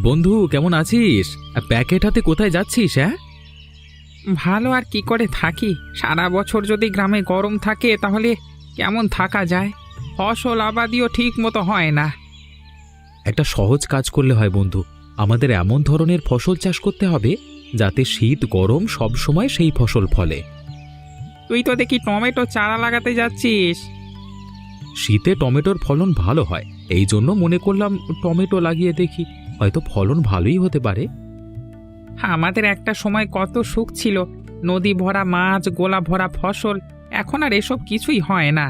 বন্ধু কেমন আছিস? প্যাকেট হাতে কোথায় যাচ্ছিস? হ্যাঁ, ভালো আর কি করে থাকি? সারা বছর যদি গ্রামে গরম থাকে তাহলে কেমন থাকা যায়? ফসল আবাদিও ঠিক মতো হয় না। একটা সহজ কাজ করলে হয় বন্ধু। আমাদের এমন ধরনের ফসল চাষ করতে হবে যাতে শীত গরম সব সময় সেই ফসল ফলে। তুই তো দেখি টমেটো চারা লাগাতে যাচ্ছিস। শীতে টমেটোর ফলন ভালো হয়, এই জন্য মনে করলাম টমেটো লাগিয়ে দেখি, হয়তো ফলন ভালোই হতে পারে। আমাদের একটা সময় কত সুখ ছিল, নদী ভরা মাছ, গোলা ভরা ফসল। এখন আর এসব কিছুই হয় না।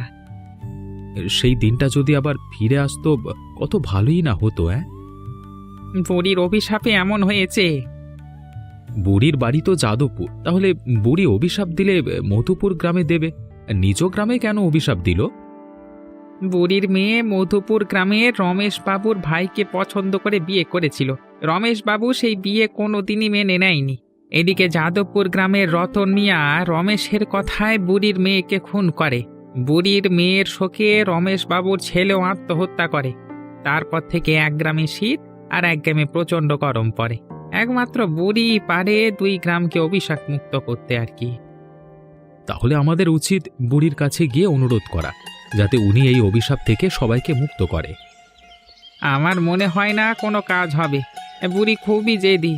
সেই দিনটা যদি আবার ফিরে আসতো কত ভালোই না হতো। বুড়ির অভিশাপে এমন হয়েছে। বুড়ির বাড়ি তো যাদবপুর, তাহলে বুড়ি অভিশাপ দিলে মধুপুর গ্রামে দেবে, নিজ গ্রামে কেন অভিশাপ দিল? বুড়ির মেয়ে মধুপুর গ্রামের রমেশ বাবুর ভাইকে পছন্দ করে বিয়ে করেছিল। রমেশ বাবু সেই বিয়ে কোনোদিনই মেনে নেয়নি। এদিকে যাদবপুর গ্রামের রতন মিয়া রমেশের কথায় বুড়ির মেয়েকে খুন করে। বুড়ির মেয়ের শোকে রমেশ বাবুর ছেলেও আত্মহত্যা করে। তারপর থেকে এক গ্রামে শীত আর এক গ্রামে প্রচণ্ড গরম পড়ে। একমাত্র বুড়ি পারে দুই গ্রামকে অভিশাপ মুক্ত করতে আর কি। তাহলে আমাদের উচিত বুড়ির কাছে গিয়ে অনুরোধ করা, যাতে উনি এই অভিশাপ থেকে সবাইকে মুক্ত করে। আমার মনে হয় না কোনো কাজ হবে। বুড়ি খুবই জেদি।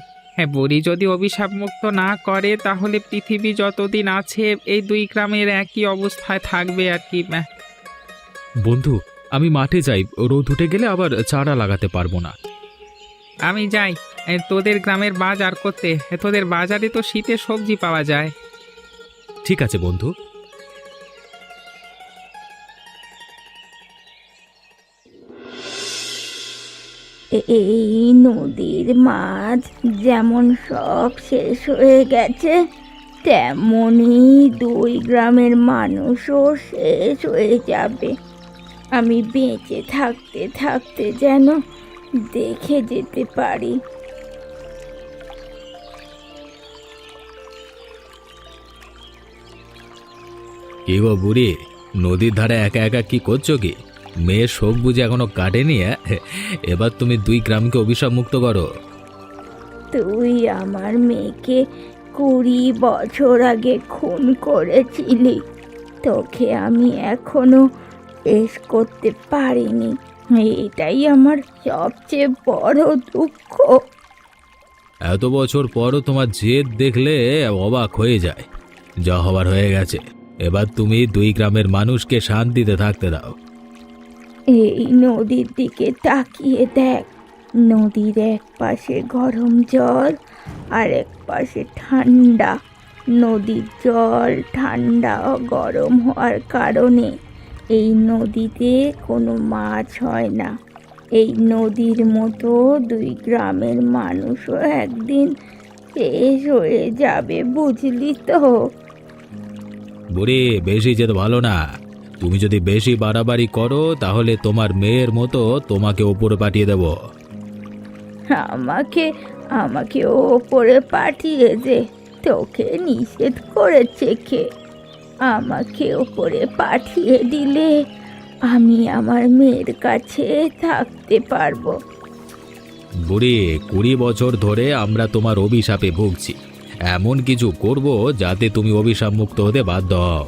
বুড়ি যদি অভিশাপ মুক্ত না করে তাহলে পৃথিবী যতদিন আছে এই দুই গ্রামের একই অবস্থায় থাকবে আর কি। বন্ধু, আমি মাঠে যাই, রোদ উঠে গেলে আবার চারা লাগাতে পারবো না। আমি যাই তোদের গ্রামের বাজার করতে। তোদের বাজারে তো শীতের সবজি পাওয়া যায়। ঠিক আছে বন্ধু। এই নদীর মাছ যেমন সব শেষ হয়ে গেছে, তেমনি দুই গ্রামের মানুষও শেষ হয়ে যাবে। আমি বেঁচে থাকতে থাকতে যেন দেখে যেতে পারি। কি গো বুড়ি, নদীর ধারে একা একা কি করছো কি? মেয়ের শোক বুঝে এখনো কাটেনি? এবার তুমি দুই গ্রামকে অভিশাপ মুক্ত করো। তুই আমার মেয়েকে 20 বছর আগে খুন করেছিলি। তোকে আমি এখনো শেষ করতে পারিনি। এটাই আমার সবচেয়ে বড় দুঃখ। এত বছর পরও তোমার জেদ দেখলে অবাক হয়ে যায়। যা হবার হয়ে গেছে, এবার তুমি দুই গ্রামের মানুষকে শান্তিতে থাকতে দাও। এই নদীর দিকে তাকিয়ে দেখ। নদীর এক পাশে গরম জল আর এক পাশে ঠান্ডা। নদীর জল ঠান্ডা ও গরম হওয়ার কারণে এই নদীতে কোনো মাছ হয় না। এই নদীর মতো দুই গ্রামের মানুষও একদিন শেষ হয়ে যাবে, বুঝলি তো? বুড়ি, বেশি যেতে ভালো না। তুমি যদি বেশি বাড়াবাড়ি করো তাহলে তোমার মেয়ের মতো তোমাকে ওপরে পাঠিয়ে দেব। আমাকে আমাকে ওপরে পাঠিয়ে দে। তোকে নিষেধ করেছে কে? আমাকে ওপরে পাঠিয়ে দিলে আমি আমার মেয়ের কাছে থাকতে পারবো। বুড়ি, 20 বছর ধরে আমরা তোমার অভিশাপে ভুগছি। এমন কিছু করব যাতে তুমি অভিশাপ মুক্ত হতে বাধ্য হও।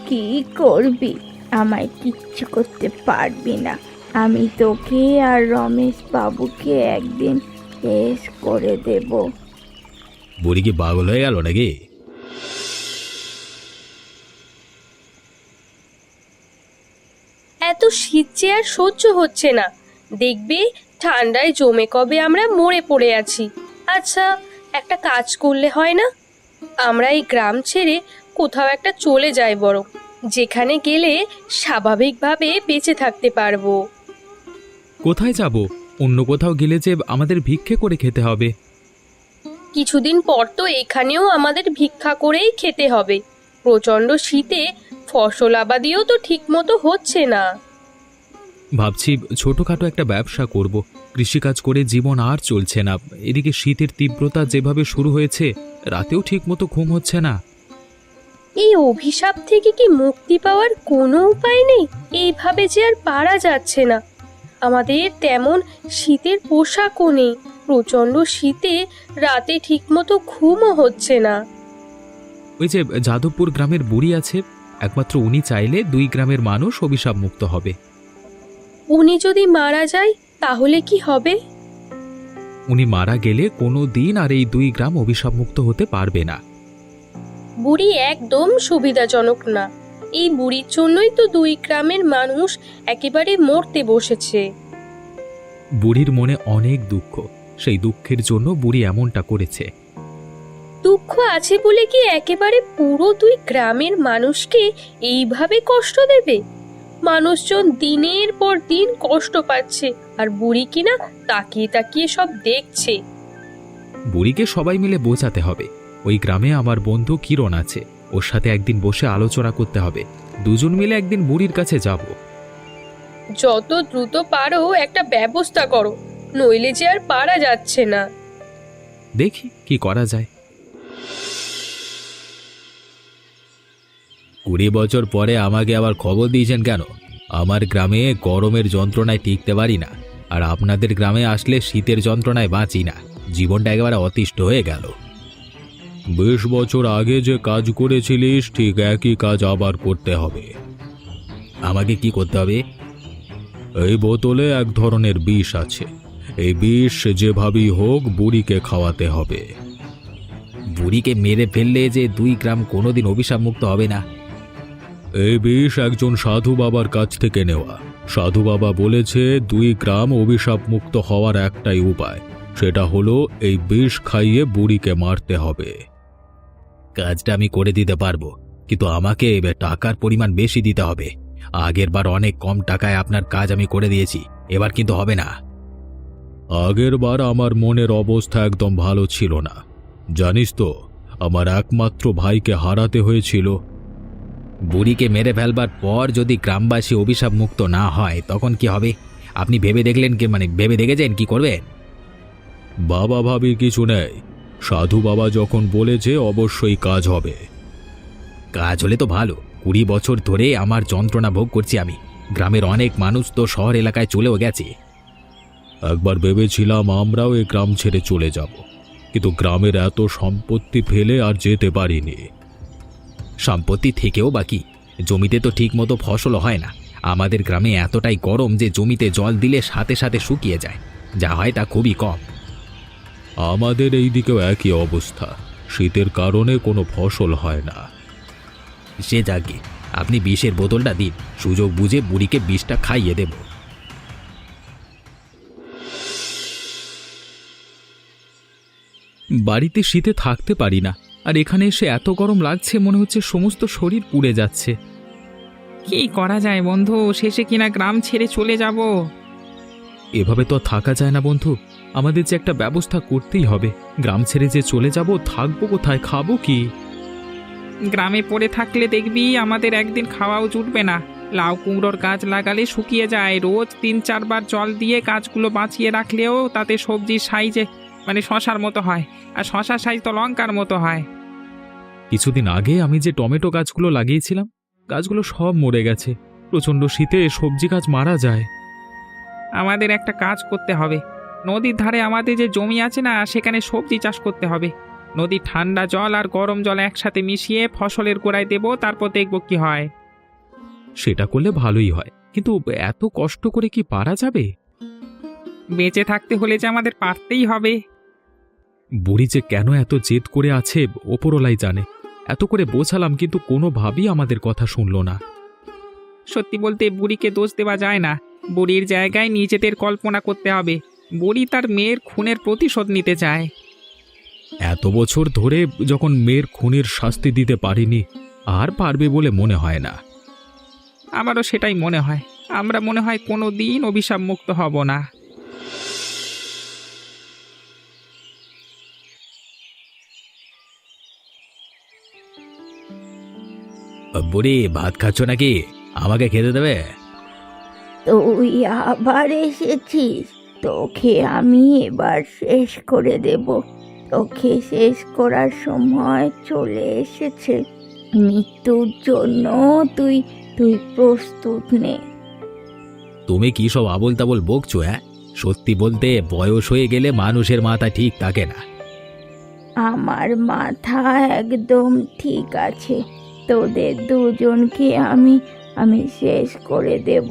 কি করবি? আমায় কিচ্ছু করতে পারবি না। আমি তোকে আর রমেশ বাবুকে একদিন শেষ করে দেব। বুড়ি কি পাগল হয়ে গেল নাকি? এত শীত যে আর সহ্য হচ্ছে না। দেখবি ঠান্ডায় জমে কবে আমরা মরে পড়ে আছি। আচ্ছা, একটা কাজ করলে হয় না? আমরা এই গ্রাম ছেড়ে কোথাও একটা চলে যাই বরং, যেখানে গেলে স্বাভাবিকভাবে বেঁচে থাকতে পারবো। কোথায় যাব? অন্য কোথাও গেলে যে আমাদের ভিক্ষে করে খেতে হবে। কিছুদিন পর তো এখানেও আমাদের ভিক্ষা করেই খেতে হবে। প্রচণ্ড শীতে ফসল আবাদিও তো ঠিক মতো হচ্ছে না। ভাবছি ছোটখাটো একটা ব্যবসা করব। কৃষিকাজ করে জীবন আর চলছে না। এদিকে শীতের তীব্রতা যেভাবে শুরু হয়েছে, রাতেও ঠিক মতো ঘুম হচ্ছে না। এই অভিশাপ থেকে কি মুক্তি পাওয়ার কোনো উপায় নেই? এইভাবে যে আর পারা যাচ্ছে না। আমাদের তেমন শীতের পোশাকও নেই। প্রচণ্ড শীতে রাতে ঠিকমতো ঘুমও হচ্ছে না। ওই যে যাদবপুর গ্রামের বুড়ি আছে, একমাত্র উনি চাইলে 2 গ্রামের মানুষ অভিশাপ মুক্ত হবে। উনি যদি মারা যায় তাহলে কি হবে? উনি মারা গেলে কোনো দিন আর এই 2 গ্রাম অভিশাপ মুক্ত হতে পারবে না। বুড়ি একদম সুবিধাজনক না। এই বুড়ির জন্যই তো 2 গ্রামের মানুষ একেবারে মরতে বসেছে। বুড়ির মনে অনেক দুঃখ, সেই দুঃখের জন্য বুড়ি এমনটা করেছে। দুঃখ আছে বলে কি একেবারে পুরো 2 গ্রামের মানুষকে এইভাবে কষ্ট দেবে? মানুষজন দিনের পর দিন কষ্ট পাচ্ছে, আর বুড়ি কিনা তাকিয়ে তাকিয়ে সব দেখছে। বুড়িকে সবাই মিলে বোঝাতে হবে। ওই গ্রামে আমার বন্ধু কিরণ আছে, ওর সাথে একদিন বসে আলোচনা করতে হবে। দুজন মিলে একদিন বুড়ির কাছে যাব। যত দ্রুত পারো একটা ব্যবস্থা করো, নইলে যে আর পারা যাচ্ছে না। দেখি কি করা যায়। 20 বছর পরে আমাকে আবার খবর দিয়েছেন কেন? আমার গ্রামে গরমের যন্ত্রণায় টিকতে পারি না, আর আপনাদের গ্রামে আসলে শীতের যন্ত্রণায় বাঁচি না। জীবনটা একেবারে অতিষ্ঠ হয়ে গেল। 20 বছর আগে যে কাজ করেছিলিস ঠিক একই কাজ আবার করতে হবে। আমাকে কি করতে হবে? এই বোতলে এক ধরনের বিষ আছে, এই বিষ যেভাবেই হোক বুড়িকে খাওয়াতে হবে। বুড়িকে মেরে ফেললে যে 2 গ্রাম কোনোদিন অভিশাপ মুক্ত হবে না। এই বিষ একজন সাধু বাবার কাছ থেকে নেওয়া। সাধু বাবা বলেছে 2 গ্রাম অভিশাপ মুক্ত হওয়ার একটাই উপায়, সেটা হলো এই বিষ খাইয়ে বুড়িকে মারতে হবে। কাজটা আমি করে দিতে পারবো, কিন্তু আমাকে টাকার পরিমাণ বেশি দিতে হবে। আগের বার অনেক কম টাকায় আপনার কাজ আমি করে দিয়েছি, এবার কিন্তু হবে না। আগের বার আমার মনের অবস্থা একদম ভালো ছিল না, জানিস তো, আমার একমাত্র ভাইকে হারাতে হয়েছিল। বুড়িকে মেরে ফেলবার পর যদি গ্রামবাসী অভিশাপ মুক্ত না হয় তখন কি হবে? আপনি ভেবে দেখলেন কি, ভেবে দেখেছেন কি করবেন? বাবা ভাবি কিছু নেই, সাধু বাবা যখন বলেছে অবশ্যই কাজ হবে। কাজ হলে তো ভালো। 20 বছর ধরে আমার যন্ত্রণা ভোগ করছি আমি। গ্রামের অনেক মানুষ তো শহর এলাকায় চলেও গেছে। একবার ভেবেছিলাম আমরাও এই গ্রাম ছেড়ে চলে যাব, কিন্তু গ্রামের এত সম্পত্তি ফেলে আর যেতে পারিনি। সম্পত্তি থেকেও বাকি, জমিতে তো ঠিক মতো ফসল হয় না। আমাদের গ্রামে এতটাই গরম যে জমিতে জল দিলে সাথে সাথে শুকিয়ে যায়, যা হয় তা খুবই কম। আমাদের এই দিকেও একই অবস্থা, শীতের কারণে কোনো ফসল হয় না। সে যাকে, আপনি বিষের বোতলটা দিন, সুযোগ বুঝে বুড়িকে বিষটা খাইয়ে দেব। বাড়িতে শীতে থাকতে পারি না, আর এখানে এসে এত গরম লাগছে, মনে হচ্ছে সমস্ত শরীর পুড়ে যাচ্ছে। কি করা যায় বন্ধু, শেষে কিনা গ্রাম ছেড়ে চলে যাব। এভাবে তো থাকা যায় না বন্ধু, আমাদের যে একটা ব্যবস্থা করতেই হবে। গ্রাম ছেড়ে যে চলে যাব, থাকবো কোথায়, খাবো কি? গ্রামে পড়ে থাকলে দেখবি আমাদের একদিন খাওয়াও জুটবে না। লাউ কুমড়োর গাছ লাগালে শুকিয়ে যায়, রোজ 3-4 বার জল দিয়ে গাছগুলো বাঁচিয়ে রাখলেও তাতে সবজির সাইজে শশার মতো হয়, আর শশার সাইজ তো লঙ্কার মতো হয়। কিছুদিন আগে আমি যে টমেটো গাছগুলো লাগিয়েছিলাম, গাছগুলো সব মরে গেছে। প্রচণ্ড শীতে সবজি গাছ মারা যায়। আমাদের একটা কাজ করতে হবে। নদীর ধারে আমাদের যে জমি আছে না, সেখানে সবজি চাষ করতে হবে। নদীর ঠান্ডা জল আর গরম জল একসাথে মিশিয়ে ফসলের গোড়ায় দেব, তারপর দেখব কি হয়। সেটা করলে ভালোই হয়, কিন্তু এত কষ্ট করে কি পারা যাবে? বেঁচে থাকতে হলে যে আমাদের পারতেই হবে। বুড়ি যে কেন এত জেদ করে আছে ওপরওয়ালাই জানে। এত করে বোঝালাম, কিন্তু কোনোভাবেই আমাদের কথা শুনল না। সত্যি বলতে বুড়িকে দোষ দেওয়া যায় না, বুড়ির জায়গায় নিজেদের কল্পনা করতে হবে। বুড়ি তার মেয়ের খুনের প্রতিশোধ নিতে চায়। এত বছর ধরে যখন মেয়ের খুনের শাস্তি দিতে পারিনি, আর পারবে বলে মনে হয় না। আমারও সেটাই মনে হয়। আমরা মনে হয় কোনো দিন অভিশাপ মুক্ত হব না। বুড়ি, ভাত খাচ্ছ নাকি? আমাকে খেতে দেবে? তুই আবার এসেছিস, তোকে আমি এবার শেষ করে দেব। তোকে শেষ করার সময় চলে এসেছে। মৃত্যুর জন্য তুই প্রস্তুত নে। তুমি কি সব আবোল তাবোল বকছো? হ্যাঁ, সত্যি বলতে বয়স হয়ে গেলে মানুষের মাথা ঠিক থাকে না। আমার মাথা একদম ঠিক আছে। তোদের দুজনকে আমি আমি শেষ করে দেব।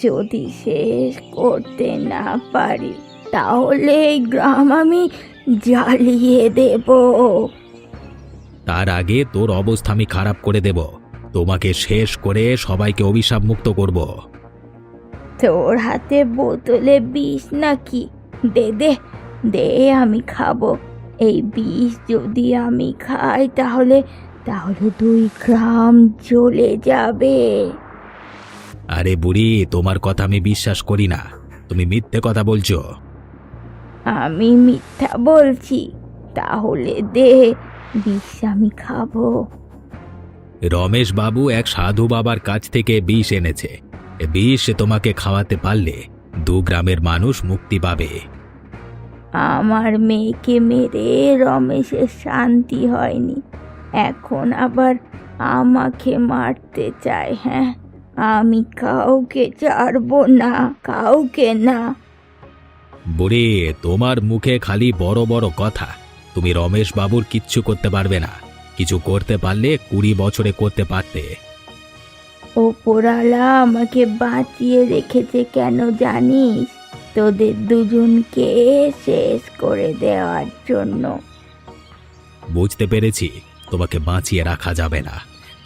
যদি শেষ করতে না পারি তাহলে এই গ্রাম আমি জ্বালিয়ে দেব। তার আগে তোর অবস্থা আমি খারাপ করে দেব। তোমাকে শেষ করে সবাইকে অভিশাপ মুক্ত করব। তোর হাতে বোতলে বিষ নাকি? দে দে দে, আমি খাবো। এই বিষ যদি আমি খাই তাহলে তাহলে 2 গ্রাম জ্বলে যাবে। আরে বুড়ি, তোমার কথা আমি বিশ্বাস করি না। তুমি মিথ্যে কথা বলছো। আমি মিথ্যা বলছি? তাহলে দে, বিষ আমি খাবো। রমেশ বাবু এক সাধু বাবার কাছ থেকে বিষ এনেছে। এ বিষ তোমাকে খাওয়াতে পারলে 2 গ্রামের মানুষ মুক্তি পাবে। আমার মেয়েকে মেরে রমেশের শান্তি হয়নি, এখন আবার আমাকে মারতে চায়। হ্যাঁ, আমি কাউকে ছাড়বো না, কাউকে না। বুড়ি, তোমার মুখে খালি বড় বড় কথা। তুমি রমেশ বাবুর কিচ্ছু করতে পারবে না। কিছু করতে পারলে 20 বছরে করতে পারতে। ওপরওয়ালা আমাকে বাঁচিয়ে রেখেছে কেন জানিস? তোদের দুজনকে শেষ করে দেওয়ার জন্য। বুঝতে পেরেছি, তোমাকে বাঁচিয়ে রাখা যাবে না।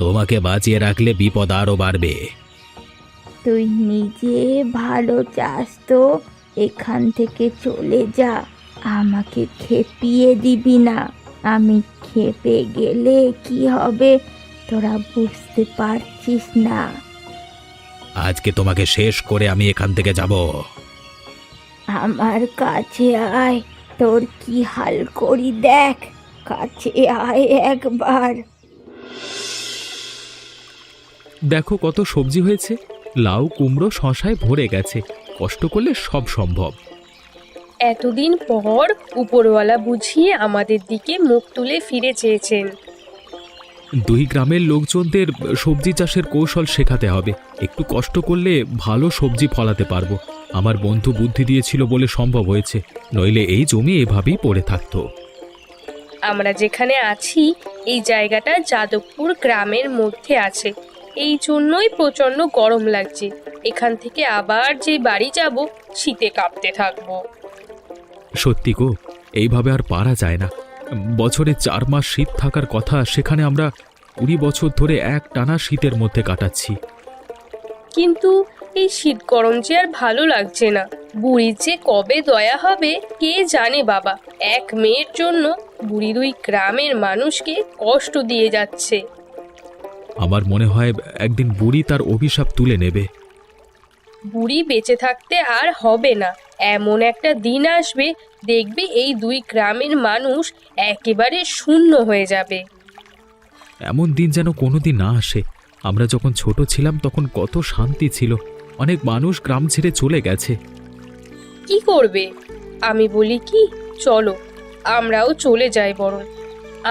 তোমাকে বাঁচিয়ে রাখলে বিপদ আরো বাড়বে। তুই নিজে ভালো চাস তো এখান থেকে চলে যা, আমাকে খেপিয়ে দিবি না। আমি খেপে গেলে কি হবে তোরা বুঝতে পারছিস না। আজকে তোমাকে শেষ করে আমি এখান থেকে যাব। আমার কাছে আয়, তোর কি হাল করি দেখ। কাছে আয় একবার। দেখো কত সবজি হয়েছে। লাউ, কুমড়ো, শশায় ভরে গেছে। কষ্ট করলে সব সম্ভব। এতদিন পর উপরওয়ালা বুঝিয়ে আমাদের দিকে মুখ তুলে ফিরে চেয়েছেন। 2 গ্রামের লোকজনদের সবজি চাষের কৌশল শেখাতে হবে। একটু কষ্ট করলে ভালো সবজি ফলাতে পারবো। আমার বন্ধু বুদ্ধি দিয়েছিল বলে সম্ভব হয়েছে, নইলে এই জমি এভাবেই পড়ে থাকতো। আমরা যেখানে আছি এই জায়গাটা যাদবপুর গ্রামের মধ্যে আছে, এই জন্যই প্রচণ্ড গরম লাগছে। এখান থেকে আবার যে বাড়ি যাব শীতে কাঁপতে থাকবো। সত্যি গো, এইভাবে আর পারা যায় না। বছরে 4 মাস শীত থাকার কথা, সেখানে আমরা 20 বছর ধরে একটানা শীতের মধ্যে কাটাচ্ছি। কিন্তু এই শীত গরম যে আর ভালো লাগছে না। বুড়ির যে কবে দয়া হবে কে জানে বাবা। এক মেয়ের জন্য বুড়ি 2 গ্রামের মানুষকে কষ্ট দিয়ে যাচ্ছে। আমার মনে হয় একদিন বুড়ি তার অভিশাপ তুলে নেবে। বুড়ি বেঁচে থাকতে আর হবে না। এমন একটা দিন আসবে দেখবে এই 2 গ্রামের মানুষ একেবারে শূন্য হয়ে যাবে। এমন দিন যেন কোনোদিন না আসে। আমরা যখন ছোট ছিলাম তখন কত শান্তি ছিল। অনেক মানুষ গ্রাম ছেড়ে চলে গেছে। কি করবে? আমি বলি কি, চলো আমরাও চলে যাই। বরং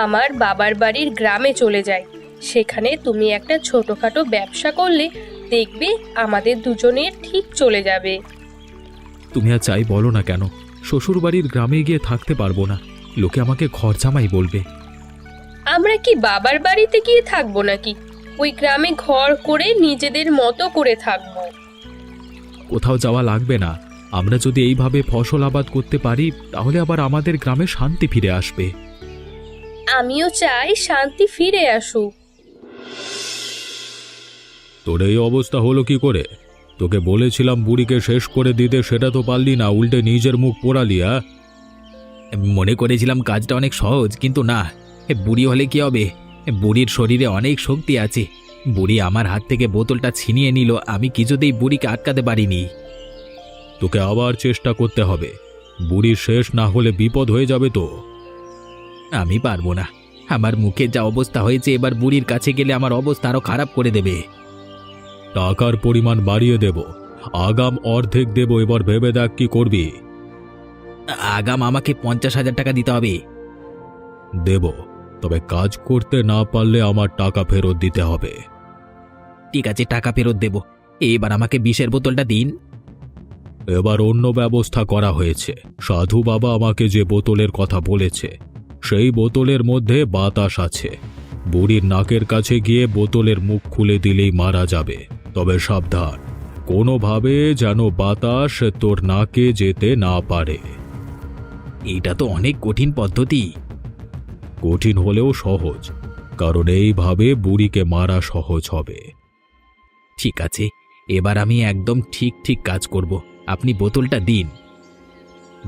আমার বাবার বাড়ির গ্রামে চলে যাই। সেখানে তুমি একটা ছোটখাটো ব্যবসা করলে দেখবে আমাদের দুজনের ঠিক চলে যাবে। তুমি আর চাই বলো না কেন, শ্বশুর বাড়ির গ্রামে গিয়ে থাকতে পারবো না। লোকে আমাকে ঘর জামাই বলবে। আমরা কি বাবার বাড়িতে গিয়ে থাকবো নাকি? ওই গ্রামে ঘর করে নিজেদের মতো করে থাকবো। কোথাও যাওয়া লাগবে না। আমরা যদি এইভাবে ফসল আবাদ করতে পারি তাহলে আবার আমাদের গ্রামে শান্তি ফিরে আসবে। আমিও চাই শান্তি ফিরে আসুক। তোর এই অবস্থা হলো কি করে? তোকে বলেছিলাম বুড়িকে শেষ করে দিতে, সেটা তো পারলি না, উল্টে নিজের মুখ পোড়ালি। মনে করেছিলাম কাজটা অনেক সহজ, কিন্তু না। বুড়ি হলে কি হবে? বুড়ির শরীরে অনেক শক্তি আছে। বুড়ি আমার হাত থেকে বোতলটা ছিনিয়ে নিল, আমি কিছুতেই বুড়িকে আটকাতে পারিনি। তোকে আবার চেষ্টা করতে হবে। বুড়ি শেষ না হলে বিপদ হয়ে যাবে তো। আমি পারবো না। আমার মুখে যা অবস্থা হয়েছে, এবার বুড়ির কাছে গেলে আমার অবস্থা আরো খারাপ করে দেবে। টাকার পরিমাণ বাড়িয়ে দেব, আগাম অর্ধেক দেব। এবার ভেবে দেখ কি করবি। আগাম আমাকে 50,000 টাকা দিতে হবে। দেব, তবে কাজ করতে না পারলে আমার টাকা ফেরত দিতে হবে। ঠিক আছে, টাকা ফেরত দেব। এবার আমাকে বিষের বোতলটা দিন। এবার অন্য ব্যবস্থা করা হয়েছে। সাধু বাবা আমাকে যে বোতলের কথা বলেছে সেই বোতলের মধ্যে বাতাস আছে। বুড়ির নাকের কাছে গিয়ে বোতলের মুখ খুলে দিলেই মারা যাবে। তবে সাবধান, কোনোভাবে যেন বাতাস তোর নাকে যেতে না পারে। এটা তো অনেক কঠিন পদ্ধতি। কঠিন হলেও সহজ, কারণ এইভাবে বুড়িকে মারা সহজ হবে। ঠিক আছে, এবার আমি একদম ঠিক ঠিক কাজ করব। আপনি বোতলটা দিন।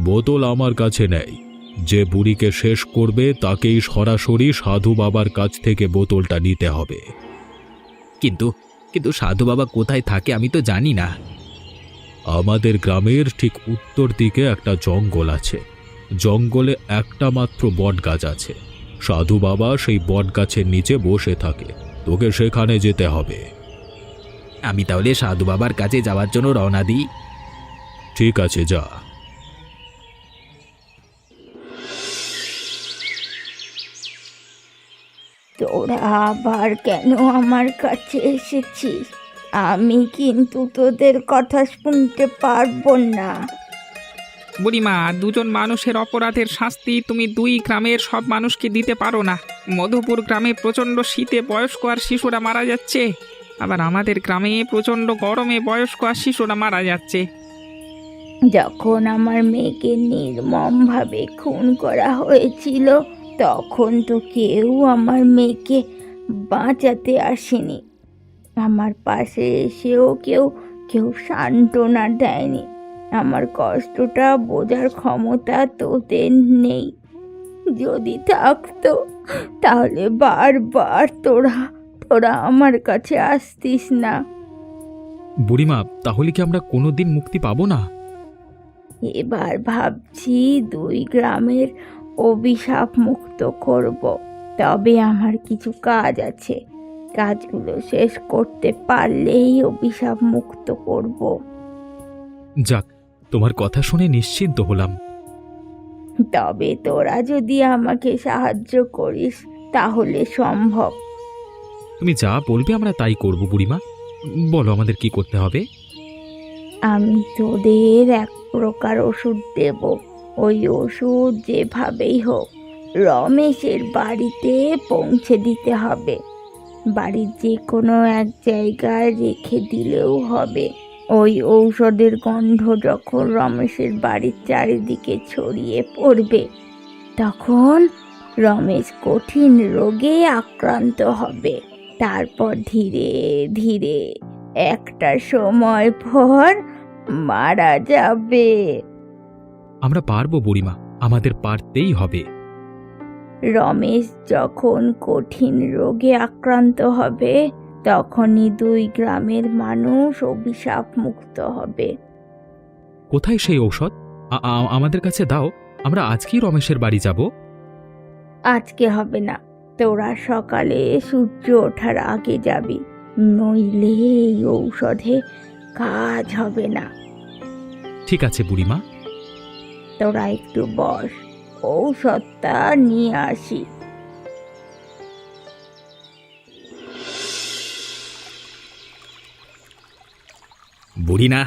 বোতল আমার কাছে নেই। যে বুড়িকে শেষ করবে তাকেই সরাসরি সাধু বাবার কাছ থেকে বোতলটা নিতে হবে। কিন্তু কিন্তু সাধু বাবা কোথায় থাকে আমি তো জানি না। আমাদের গ্রামের ঠিক উত্তর দিকে একটা জঙ্গল আছে। জঙ্গলে একটা মাত্র বট গাছ আছে। সাধু বাবা সেই বট গাছের নিচে বসে থাকে। তোকে সেখানে যেতে হবে। আমি তাহলে সাধু বাবার কাছে যাওয়ার জন্য রওনা দিই। ঠিক আছে, যা। তোরা আবার কেন আমার কাছে এসেছিস? আমি কিন্তু তোদের কথা শুনতে পারবো না। বুড়িমা, দুজন মানুষের অপরাধের শাস্তি তুমি দুই গ্রামের সব মানুষকে দিতে পারো না। মধুপুর গ্রামে প্রচণ্ড শীতে বয়স্ক আর শিশুরা মারা যাচ্ছে, আবার আমাদের গ্রামে প্রচণ্ড গরমে বয়স্ক আর শিশুরা মারা যাচ্ছে। যখন আমার মেয়েকে নির্মমভাবে খুন করা হয়েছিল তখন তো কেউ আমার মেয়েকে বাঁচাতে আসেনি। আমার পাশে এসেও কেউ কেউ সান্ত্বনা দেয়নি। আমার কষ্টটা বোঝার ক্ষমতা তোদের নেই। যদি থাকতো তাহলে বারবার তোরা আমার কাছে আসতিস না। বুড়িমা, তাহলে কি আমরা কোনোদিন মুক্তি পাবো না? এবার ভাবছি দুই গ্রামের অভিশাপ মুক্ত করব। তবে আমার কিছু কাজ আছে, কাজগুলো শেষ করতে পারলেই অভিশাপ মুক্ত করব। যাক, তোমার কথা শুনে নিশ্চিন্ত হলাম। তবে তোরা যদি আমাকে সাহায্য করিস তাহলে সম্ভব। তুমি যা বলবে আমরা তাই করব বুড়িমা। বলো আমাদের কি করতে হবে? আমি তোদের এক প্রকার ওষুধ দেব। ওই ওষুধ যেভাবেই হোক রমেশের বাড়িতে পৌঁছে দিতে হবে। বাড়ির যে কোনো এক জায়গায় রেখে দিলেও হবে। ওই ঔষধের গন্ধ যখন রমেশের বাড়ির চারিদিকে ছড়িয়ে পড়বে তখন রমেশ কঠিন রোগে আক্রান্ত হবে। তারপর ধীরে ধীরে একটা সময় পর মারা যাবে। আমরা পারবো বুড়িমা, আমাদের পারতেই হবে। রমেশ যখন কঠিন রোগে আক্রান্ত হবে তখনই দুই গ্রামের মানুষ অভিশাপ মুক্ত হবে। কোথায় সেই ঔষধ? আমাদের কাছে দাও, আমরা আজকেই রমেশের বাড়ি যাব। আজকে হবে না, তোরা সকালে সূর্য ওঠার আগে যাবি, নইলে এই ঔষধে কাজ হবে না। ঠিক আছে বুড়িমা। তোরা একটু বস, ঔষধটা নিয়ে আসি। বুড়ি না,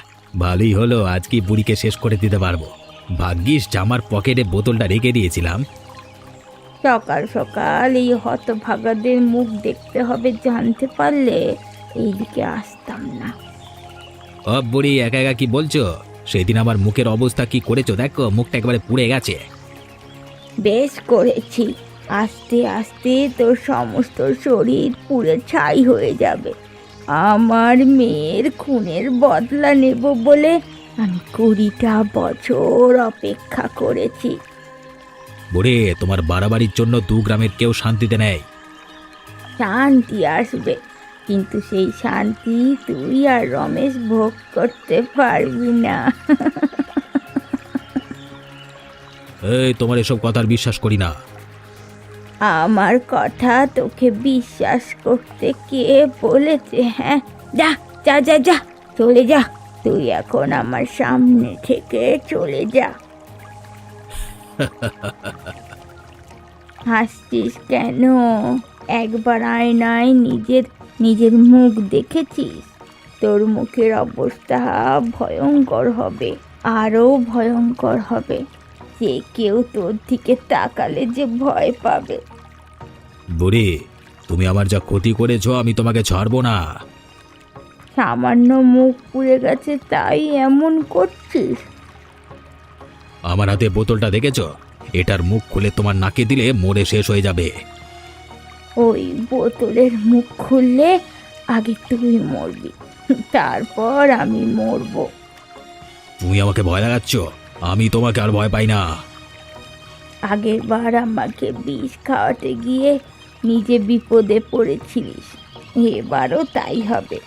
ভালোই হলো, আজকে বুড়িকে শেষ করে দিতে পারবো। ভাগ্যিস জামার পকেটে বোতলটা রেখে দিয়েছিলাম। সকাল সকাল এই হতভাগাদের মুখ দেখতে হবে জানতে পারলে এইদিকে আসতাম না। ও বুড়ি, একা একা কি বলছো? সেদিন আমার মুখের অবস্থা কি করেছো দেখো, মুখটা একেবারে পুড়ে গেছে। বেশ করেছি, আস্তে আস্তে তোর সমস্ত শরীর পুড়ে ছাই হয়ে যাবে। আমার মেয়ের খুনের বদলা নেব বলে আমি 20টা বছর অপেক্ষা করেছি। বুড়ি, তোমার বাড়াবাড়ির জন্য দু গ্রামের কেউ শান্তিতে নেই। শান্তি আসবে, কিন্তু সেই শান্তি তুই আর রমেশ ভোগ করতে পারবি না। এই, তোমার এসব কথার বিশ্বাস করি না। আমার কথা তোকে বিশ্বাস করতে কে বলেছে? হ্যাঁ, যা যা যা যা, চলে যা। তুই এখন আমার সামনে থেকে চলে যা। হাসছিস কেন? একবার আয়নায় নিজের মুখ দেখেছিস? তোর মুখের অবস্থা ভয়ঙ্কর হবে, আরও ভয়ঙ্কর হবে। যে কেউ তোর দিকে তাকালে যে ভয় পাবে। বুড়ি, তুমি আমার যা ক্ষতি করেছো আমি তোমাকে ছাড়বো না। সামান্য মুখ পুড়ে গেছে তাই এমন করছিস? আমার হাতে বোতলটা দেখেছো? এটার মুখ খুলে তোমার নাকে দিলে মরে শেষ হয়ে যাবে। ওই বোতলের মুখ খুললে আগে তুই মরবি, তারপর আমি মরবো। তুমি আমাকে ভয় লাগাচ্ছ, আমি তোমাকে আর ভয় পাই না। আগের বার আমাকে বিষ খাওয়াতে গিয়ে নিজে বিপদে পড়েছিলিস, এবারও তাই হবে।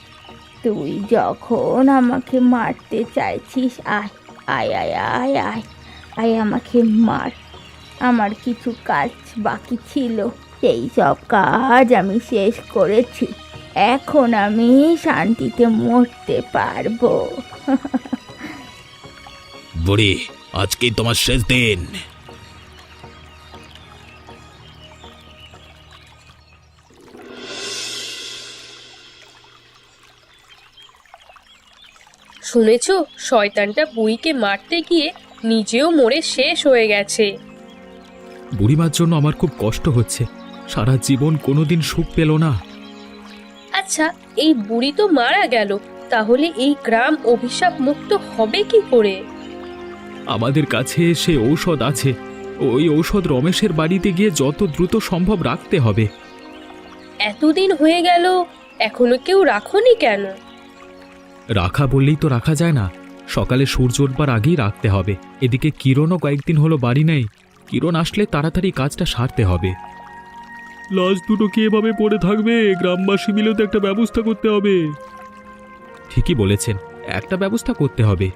তুই যখন আমাকে মারতে চাইছিস, আয় আয় আয় আয় আয় আয় আমাকে মার। আমার কিছু কাজ বাকি ছিল, সেই সব কাজ আমি শেষ করেছি। এখন আমি শান্তিতে মরতে পারবো। বুড়ি, আজকেই তোমার শেষ দিন। শুনেছো, শয়তানটা বুড়িকে মারতে গিয়ে নিজেও মরে শেষ হয়ে গেছে। বুড়িমার জন্য আমার খুব কষ্ট হচ্ছে, সারা জীবন কোনোদিন সুখ পেল না। আচ্ছা, এই বুড়ি তো মারা গেল, তাহলে এই গ্রাম অভিশাপ মুক্ত হবে কি করে? আমাদের কাছে সে ঔষধ আছে, ওই ঔষধ রমেশের বাড়িতে গিয়ে যত দ্রুত সম্ভব রাখতে হবে। এতদিন হয়ে গেল, এখনো কেউ রাখোনি কেন? রাখা বললেই তো রাখা যায় না, সকালে সূর্য ওঠবার আগেই রাখতে হবে। এদিকে কিরণও কয়েকদিন হলো বাড়ি নেই, কিরণ আসলে তাড়াতাড়ি কাজটা সারতে হবে। লাশ দুটো কি এভাবে পড়ে থাকবে? গ্রামবাসী মিলে তো একটা ব্যবস্থা করতে হবে। ঠিকই বলেছেন, একটা ব্যবস্থা করতে হবে।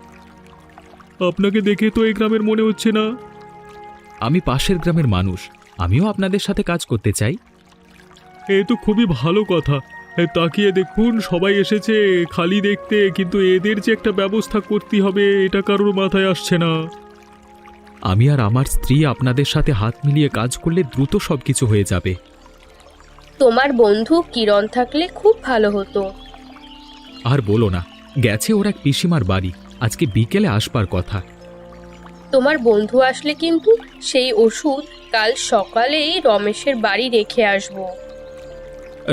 আপনাকে দেখে তো এই গ্রামের মনে হচ্ছে না। আমি পাশের গ্রামের মানুষ, আমিও আপনাদের সাথে কাজ করতে চাই। এ তো খুবই ভালো কথা। তাকিয়ে দেখুন, সবাই এসেছে খালি দেখতে, কিন্তু এদের যে একটা ব্যবস্থা করতে হবে এটা কারোর মাথায় আসছে না। আমি আর আমার স্ত্রী আপনাদের সাথে হাত মিলিয়ে কাজ করলে দ্রুত সবকিছু হয়ে যাবে। তোমার বন্ধু কিরণ থাকলে খুব ভালো হতো। আর বলো না, গেছে ওর এক পিসিমার বাড়ি, আজকে বিকেলে আসবার কথা। তোমার বন্ধু আসলে কিন্তু সেই ওষুধ কাল সকালেই রমেশের বাড়ি রেখে আসবো।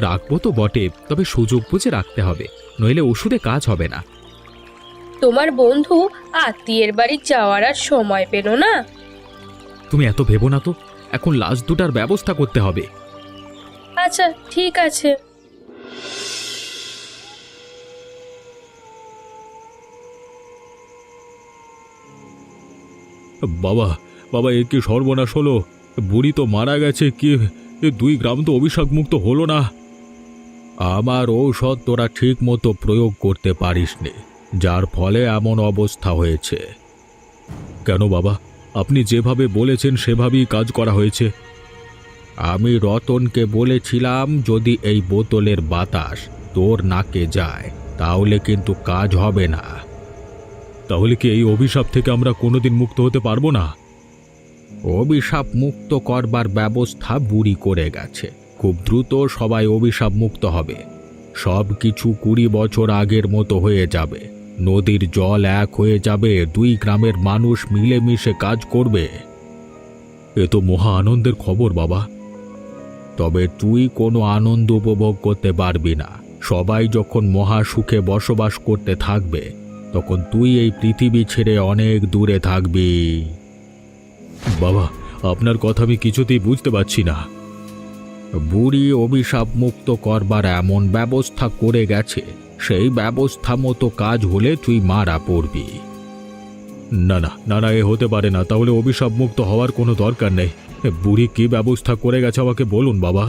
রাখবো তো বটে, তবে সুযোগ বুঝে রাখতে হবে, নইলে ওষুধে কাজ হবে না। তোমার বন্ধু আত্মীয়ের বাড়ি যাওয়ার আর সময় পেল না। তুমি এত ভেবো না তো, এখন লাশ দুটার ব্যবস্থা করতে হবে। আচ্ছা, ঠিক আছে। বাবা, বাবা, এ কি সর্বনাশ হলো! বুড়ি তো মারা গেছে, কি দুই গ্রাম তো অভিশাপ মুক্ত হলো না। আমার ঔষধ তোরা ঠিক মতো প্রয়োগ করতে পারিসনি, যার ফলে এমন অবস্থা হয়েছে। কেন বাবা, আপনি যেভাবে বলেছেন সেভাবেই কাজ করা হয়েছে। আমি রতনকে বলেছিলাম যদি এই বোতলের বাতাস তোর নাকে যায় তাহলে কিন্তু কাজ হবে না। তাহলে কি এই অভিশাপ থেকে আমরা কোনোদিন মুক্ত হতে পারবো না? অভিশাপ মুক্ত করবার ব্যবস্থা বুড়ি করে গেছে, খুব দ্রুত সবাই অভিশাপ মুক্ত হবে। সব কিছু 20 বছর আগের মতো হয়ে যাবে, নদীর জল এক হয়ে যাবে, দুই গ্রামের মানুষ মিলেমিশে কাজ করবে। এ তো মহা আনন্দের খবর বাবা। তবে তুই কোনো আনন্দ উপভোগ করতে পারবি না। সবাই যখন মহা সুখে বসবাস করতে থাকবে তখন তুই এই পৃথিবী ছেড়ে অনেক দূরে থাকবি। বাবা, আপনার কথা আমি কিছুতেই বুঝতে পারছি না। বুড়ি অভিশাপ মুক্ত করবার এমন ব্যবস্থা করে গেছে, সেই ব্যবস্থা মতো কাজ হলে তুই মারা পড়বি। না না না না, এ হতে পারে না। তাহলে অভিশাপ মুক্ত হওয়ার কোনো দরকার নেই। বুড়ি কি ব্যবস্থা করে গেছে আমাকে বলুন বাবা।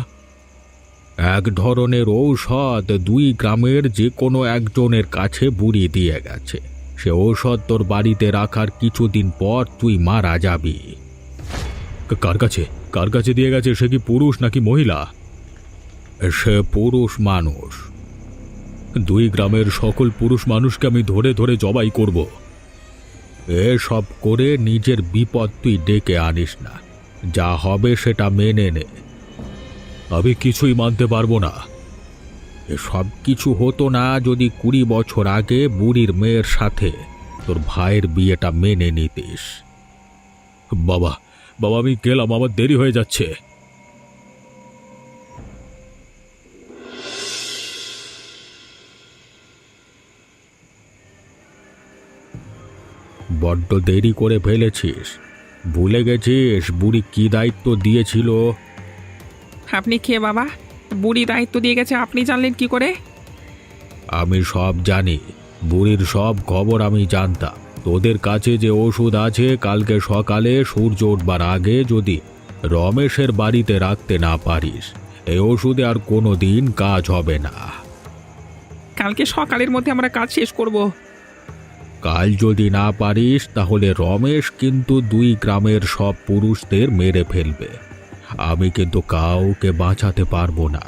এক ধরনের ঔষধ দুই গ্রামের যে কোনো একজনের কাছে বুড়ি দিয়ে গেছে, সে ঔষধ তোর বাড়িতে রাখার কিছুদিন পর তুই মারা যাবি। কার কাছে কার কাছে দিয়ে গেছে? সে কি পুরুষ নাকি মহিলা? সে পুরুষ মানুষ। দুই গ্রামের সকল পুরুষ মানুষকে আমি ধরে ধরে জবাই করব। এসব করে নিজের বিপদ তুই ডেকে আনিস না, যা হবে সেটা মেনে নে। আমি কিছুই মানতে পারবো না। এসব কিছু হতো না যদি 20 বছর আগে বুড়ির মেয়ের সাথে তোর ভাইয়ের বিয়েটা মেনে নিতিস। বাবা, বাবা, আমি গেলাম, আমার দেরি হয়ে যাচ্ছে। বড্ড দেরি করে ফেলেছিস। ভুলে গেছিস বুড়ি কি দায়িত্ব দিয়েছিল? আপনি কে বাবা? বুড়ি দায়িত্ব দিয়ে গেছে, আপনি জানলেন কি করে? আমি সব জানি, বুড়ির সব খবর আমি জানতাম। তোদের কাছে যে ওষুধ আছে, কালকে সকালে সূর্য উঠবার আগে যদি রমেশের বাড়িতে রাখতে না পারিস, এই ওষুধে আর কোনো দিন কাজ হবে না। কালকে সকালের মধ্যে আমরা কাজ শেষ করব। কাল যদি না পারিস তাহলে রমেশ কিন্তু 2 গ্রামের সব পুরুষদের মেরে ফেলবে। আমি কিন্তু কাউকে বাঁচাতে পারবো না।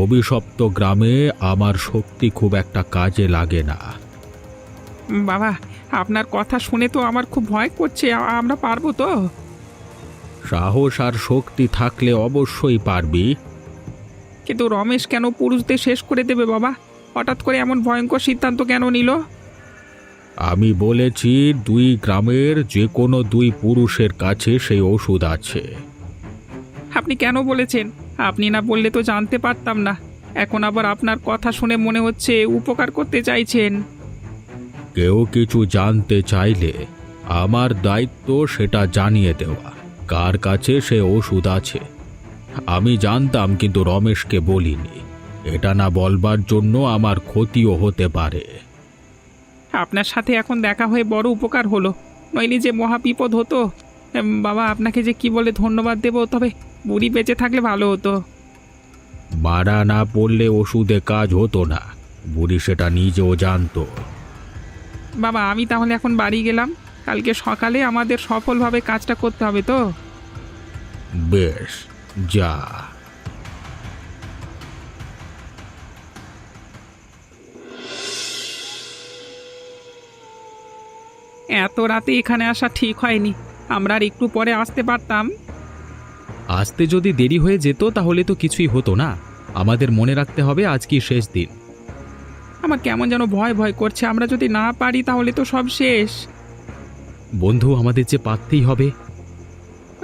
অভিশপ্ত গ্রামে আমার শক্তি খুব একটা কাজে লাগে না। বাবা, আপনার কথা শুনে তো আমার খুব ভয় করছে। আমরা পারবো তো? সাহস আর শক্তি থাকলে অবশ্যই পারবি। কিন্তু রমেশ কেন পুরুষদের শেষ করে দেবে বাবা? হঠাৎ করে এমন ভয়ঙ্কর সিদ্ধান্ত কেন নিল? আমি বলেছি 2 গ্রামের যে কোনো 2 পুরুষের কাছে সেই ওষুধ আছে। আপনি কেন বলেছেন? আপনি না বললে তো জানতে পারতাম না। এখন আবার আপনার কথা শুনে মনে হচ্ছে উপকার করতে চাইছেন। কেউ কিছু জানতে চাইলে আমার দায়িত্ব সেটা জানিয়ে দেওয়া, কার কাছে সে ওষুধ আছে। আমি জানতাম কিন্তু রমেশকে বলিনি। এটা না বলবার জন্য আমার ক্ষতিও হতে পারে। আপনার সাথে এখন দেখা হয়ে বড় উপকার হলো, নইলে যে মহা বিপদ হতো। বাবা, আপনাকে যে কি বলে ধন্যবাদ দেব, তবে বুড়ি বেঁচে থাকলে ভালো হতো। মারা না পড়লে ওষুধে কাজ হতো না, বুড়ি সেটা নিজেও জানতো। বাবা, আমি তাহলে এখন বাড়ি গেলাম। কালকে সকালে আমাদের সফলভাবে কাজটা করতে হবে তো? বেশ, যা। এত রাতে এখানে আসা ঠিক হয়নি। আমরা আর একটু পরে আসতে পারতাম। আসতে যদি দেরি হয়ে যেত তাহলে তো কিছুই হতো না। আমাদের মনে রাখতে হবে আজ কি শেষ দিন। আমার কেমন যেন ভয় ভয় করছে। আমরা যদি না পারি তাহলে তো সব শেষ। বন্ধু, আমাদের যে পারতেই হবে।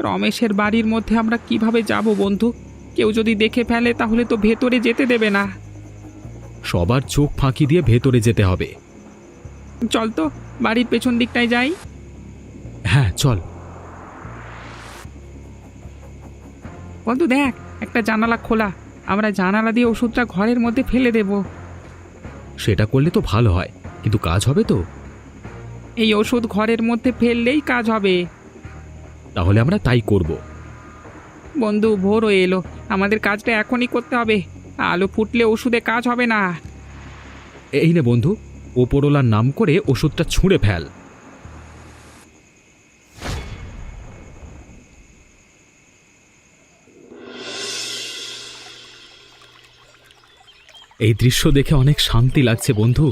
রমেশের বাড়ির মধ্যে আমরা কিভাবে যাব বন্ধু? কেউ যদি দেখে ফেলে তাহলে তো ভেতরে যেতে দেবে না। সবার চোখ ফাঁকি দিয়ে ভেতরে যেতে হবে। চল তো, বাড়ির পেছন দিকটায় যাই। হ্যাঁ, চল। বন্ধু দেখ, একটা জানালা খোলা। আমরা জানালা দিয়ে ওষুধটা ঘরের মধ্যে ফেলে দেব। সেটা করলে তো ভালো হয়, কিন্তু কাজ হবে তো? এই ওষুধ ঘরের মধ্যে ফেললেই কাজ হবে। তাহলে আমরা তাই করব। বন্ধু, ভোর হয়ে এলো, আমাদের কাজটা এখনই করতে হবে। আলো ফুটলে ওষুধে কাজ হবে না। এই নে বন্ধু, ওপরওয়ালার নাম করে ওষুধটা ছুঁড়ে ফেল। এই দৃশ্য দেখে অনেক শান্তি লাগছে বন্ধু।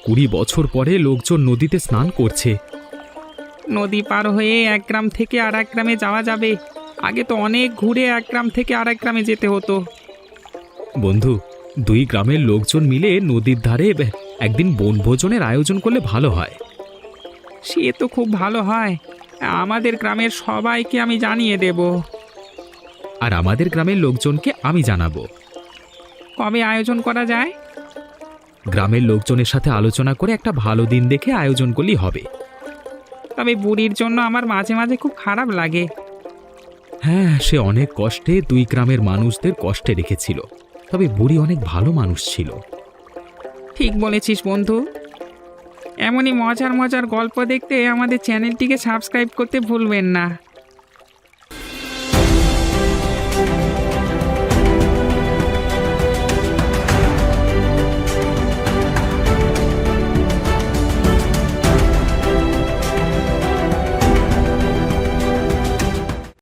20 বছর পরে লোকজন নদীতে স্নান করছে। নদী পার হয়ে এক গ্রাম থেকে আর এক গ্রামে যাওয়া যাবে। আগে তো অনেক ঘুরে এক গ্রাম থেকে আর এক গ্রামে যেতে হতো। বন্ধু, 2 গ্রামের লোকজন মিলে নদীর ধারে একদিন বনভোজনের আয়োজন করলে ভালো হয়। সে তো খুব ভালো হয়। আমাদের গ্রামের সবাইকে আমি জানিয়ে দেব। আর আমাদের গ্রামের লোকজনকে আমি জানাবো। কবে আয়োজন করা যায়? গ্রামের লোকজনের সাথে আলোচনা করে একটা ভালো দিন দেখে আয়োজন করলেই হবে। তবে বুড়ির জন্য আমার মাঝে মাঝে খুব খারাপ লাগে। হ্যাঁ, সে অনেক কষ্টে 2 গ্রামের মানুষদের কষ্টে রেখেছিল। তবে বুড়ি অনেক ভালো মানুষ ছিল। ঠিক বলেছিস বন্ধু। এমনই মজার মজার গল্প দেখতে আমাদের চ্যানেলটিকে সাবস্ক্রাইব করতে ভুলবেন না।